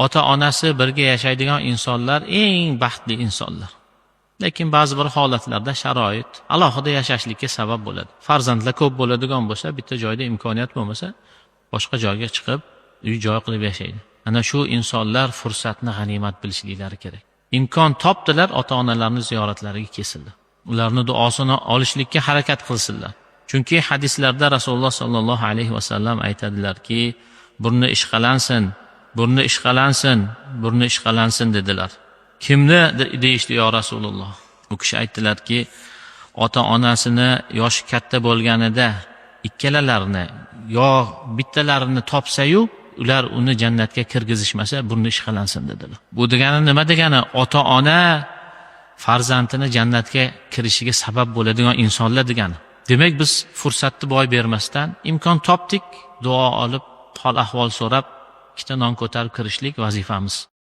ota-onasi birga yashaydigan insonlar eng baxtli insonlar. Lekin ba'zi bir holatlarda sharoit alohida yashashlikka sabab bo'ladi. Farzandlar ko'p bo'ladigan bo'lsa, bitta joyda imkoniyat bo'lmasa, boshqa joyga chiqib, uy-joy qilib yashaydi. Ana shu insonlar fursatni g'animat bilishliklari kerak. Imkon topdilar, ota-onalarini ziyoratlariga kelsinlar. Ularni duosini olishlikka harakat qilsinlar. Chunki hadislarda Rasululloh sallallohu alayhi vasallam aytadilarki, burni ishqalansin, burni ishqalansin, burni ishqalansin dedilar. Kimni deyishdi yo Rasululloh? U kishi aytdilarki, ota-onasini yoshi katta bo'lganida ikkalalarini yo bittalarini topsa-yu, ular uni jannatga kirgizishmasa, burni ishqalansin dedilar. Bu degani nima degani? Ota-ona farzandini jannatga kirishiga sabab bo'ladigan insonlar degani. Demak, biz fursatni boy bermasdan imkon topdik, duo olib, hol ahvol so'rab, ikkita non ko'tarib kirishlik vazifamiz.